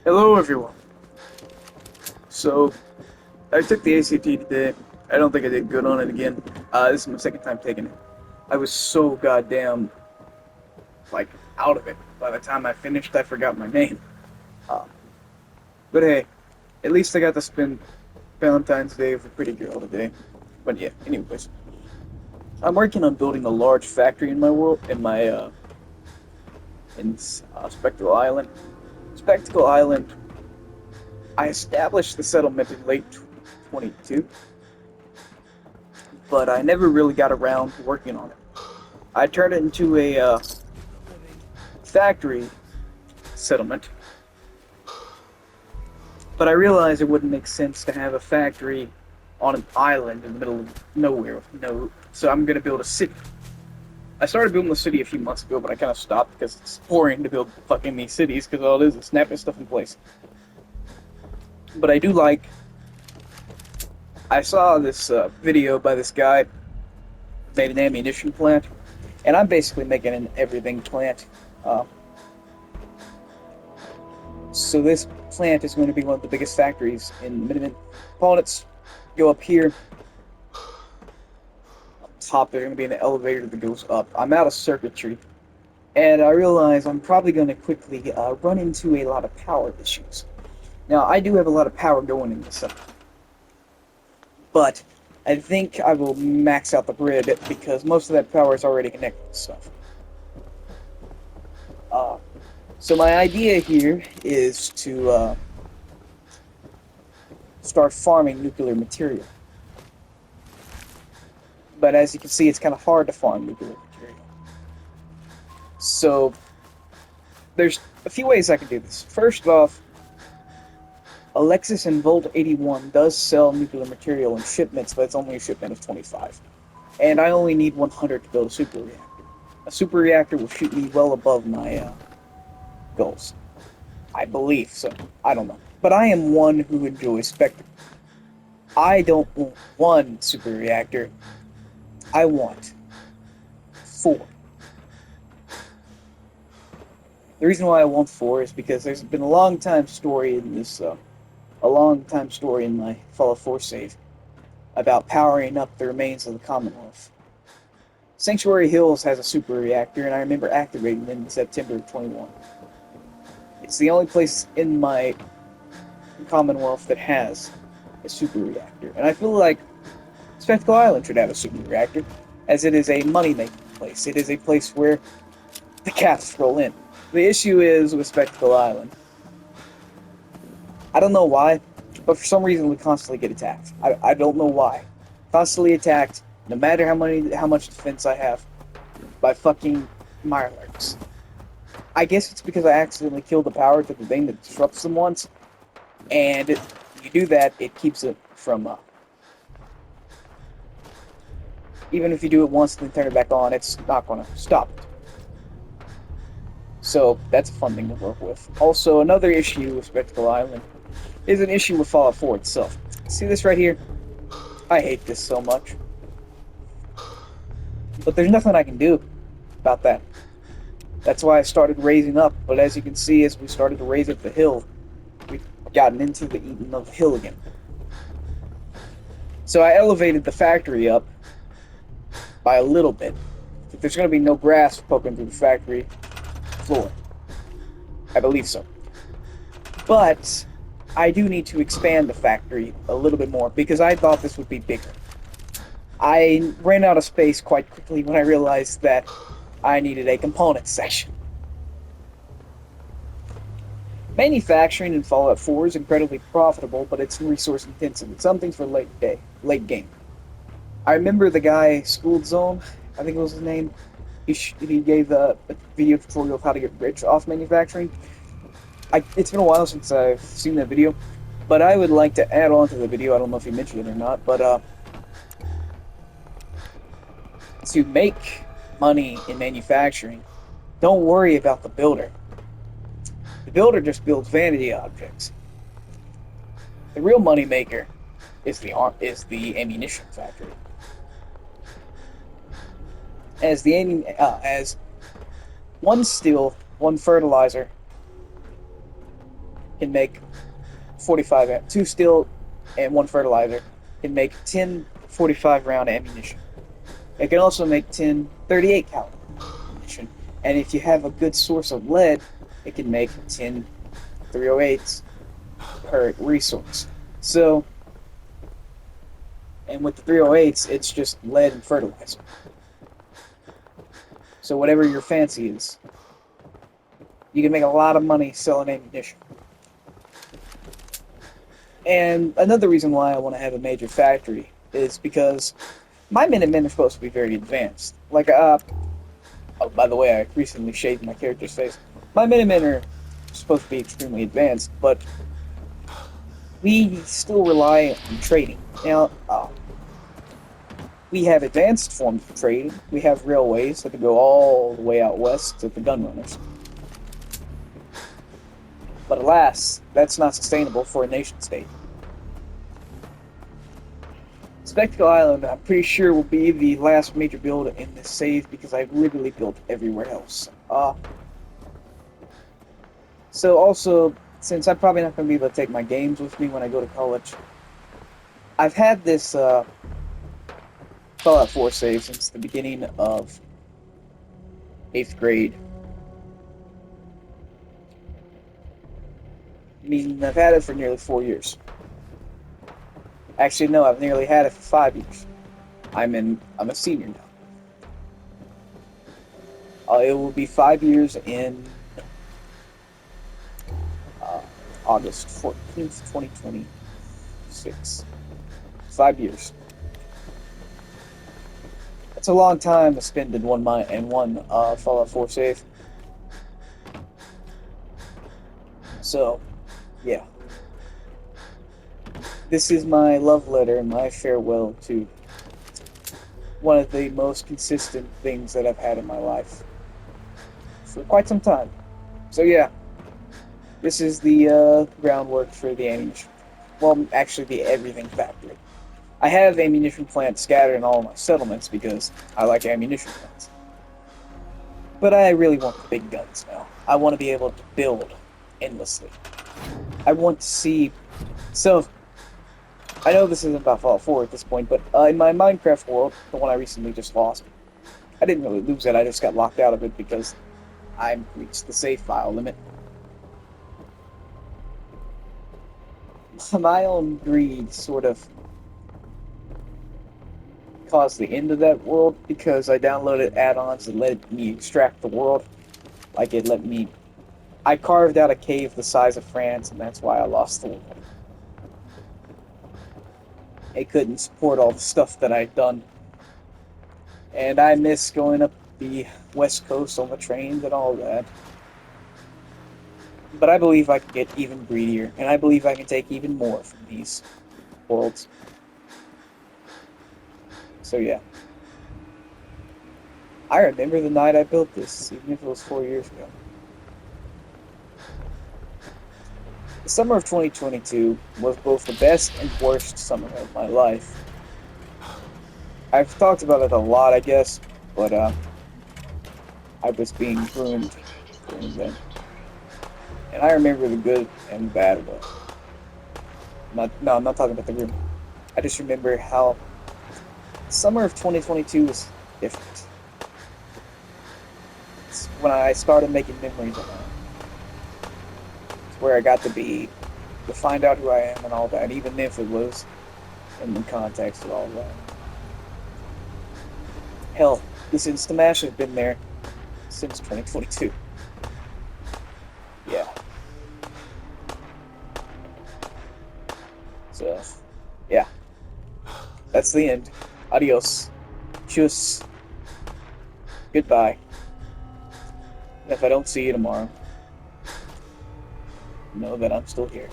Hello, everyone. So, I took the ACT today. I don't think I did good on it again. This is my second time taking it. I was so goddamn, like, out of it. By the time I finished, I forgot my name. Uh, but hey, at least I got to spend Valentine's Day with a pretty girl today. But yeah, anyways. I'm working on building a large factory in my world, in Spectacle Island. Spectacle Island, I established the settlement in late 22, but I never really got around to working on it. I turned it into a factory settlement, but I realized it wouldn't make sense to have a factory on an island in the middle of nowhere with no. So I'm gonna build a city. I started building the city a few months ago, but I kind of stopped because it's boring to build fucking these cities because all it is snapping stuff in place. But I do like. I saw this video by this guy made an ammunition plant, and I'm basically making an everything plant. Uh, So this plant is going to be one of the biggest factories in Miniman. Components go up here. Up top, there's going to be an elevator that goes up. I'm out of circuitry, and I realize I'm probably going to quickly run into a lot of power issues. Now, I do have a lot of power going in this stuff, but I think I will max out the grid because most of that power is already connected to stuff. Uh, so my idea here is to start farming nuclear material. But as you can see, it's kind of hard to farm nuclear material. So there's a few ways I can do this. First off, Alexis and Volt 81 does sell nuclear material in shipments, but it's only a shipment of 25. And I only need 100 to build a super reactor. A super reactor will shoot me well above my goals. I believe so. I don't know. But I am one who enjoys spectacle. I don't want one super reactor. I want four. The reason why I want four is because there's been a long time story in this, a long time story in my Fallout 4 save about powering up the remains of the Commonwealth. Sanctuary Hills has a super reactor, and I remember activating it in September of 21. It's the only place in my Commonwealth that has a super reactor, and I feel like Spectacle Island should have a super reactor, as it is a money-making place. It is a place where the cats roll in. The issue is with Spectacle Island. I don't know why, but for some reason we constantly get attacked. I don't know why. Constantly attacked, no matter how much defense I have, by fucking Mirelurks. I guess it's because I accidentally killed the power to the thing that disrupts them once, and you do that, it keeps it from even if you do it once and then turn it back on, it's not gonna stop it. So that's a fun thing to work with. Also, another issue with Spectacle Island is an issue with Fallout 4 itself. See this right here? I hate this so much. But there's nothing I can do about that. That's why I started raising up. But as you can see, as we started to raise up the hill, we've gotten into the eating of the hill again. So I elevated the factory up by a little bit. There's going to be no grass poking through the factory floor. I believe so. But I do need to expand the factory a little bit more because I thought this would be bigger. I ran out of space quite quickly when I realized that I needed a component section. Manufacturing in Fallout 4 is incredibly profitable, but it's resource intensive. It's something for late game. I remember the guy, Schooled Zone, I think it was his name. He gave a video tutorial of how to get rich off manufacturing. It's been a while since I've seen that video, but I would like to add on to the video. I don't know if he mentioned it or not, but to make money in manufacturing, don't worry about the builder. The builder just builds vanity objects. The real money maker is the ammunition factory. As one steel, one fertilizer can make 2 steel and 1 fertilizer can make 10 45 round ammunition. It can also make 10 38 caliber ammunition. And if you have a good source of lead, it can make 10 308s per resource. So, and with the 308s, it's just lead and fertilizer. So whatever your fancy is, you can make a lot of money selling ammunition. And another reason why I want to have a major factory is because my Minutemen are supposed to be very advanced. Oh, by the way, I recently shaved my character's face. My Minutemen are supposed to be extremely advanced, but we still rely on trading. Now, we have advanced forms of trading. We have railways that can go all the way out west to the gunrunners. But alas, that's not sustainable for a nation state. Spectacle Island, I'm pretty sure, will be the last major build in this save because I've literally built everywhere else. So also, since I'm probably not going to be able to take my games with me when I go to college, I've had this Fallout 4 save since the beginning of 8th grade. I mean, I've had it for nearly 4 years. Actually, no, I've nearly had it for 5 years. I'm a senior now. It will be 5 years in August 14th, 2026. 5 years. That's a long time to spend in one Fallout 4 save. So, yeah. This is my love letter and my farewell to one of the most consistent things that I've had in my life for quite some time. So yeah, this is the groundwork for the ammunition. Well, actually the everything factory. I have ammunition plants scattered in all my settlements because I like ammunition plants. But I really want the big guns now. I want to be able to build endlessly. I want to see... So, I know this isn't about Fallout 4 at this point, but in my Minecraft world, the one I recently just lost, I didn't really lose it, I just got locked out of it because I reached the save file limit. My own greed sort of caused the end of that world because I downloaded add-ons that let me extract the world. Like it let me... I carved out a cave the size of France, and that's why I lost the world. It couldn't support all the stuff that I'd done. And I miss going up the west coast on the trains and all that. But I believe I can get even greedier, and I believe I can take even more from these worlds. So yeah. I remember the night I built this, even if it was 4 years ago. The summer of 2022 was both the best and worst summer of my life. I've talked about it a lot, I guess, but I was being groomed during then. And I remember the good and the bad of it. I'm not talking about the grooming. I just remember how the summer of 2022 was different. It's when I started making memories of it. Where I got to find out who I am and all that, even if it was in the context of all that. Hell, this Instamash has been there since 2022. Yeah. So, yeah. That's the end. Adios. Tschüss. Goodbye. And if I don't see you tomorrow, know that I'm still here.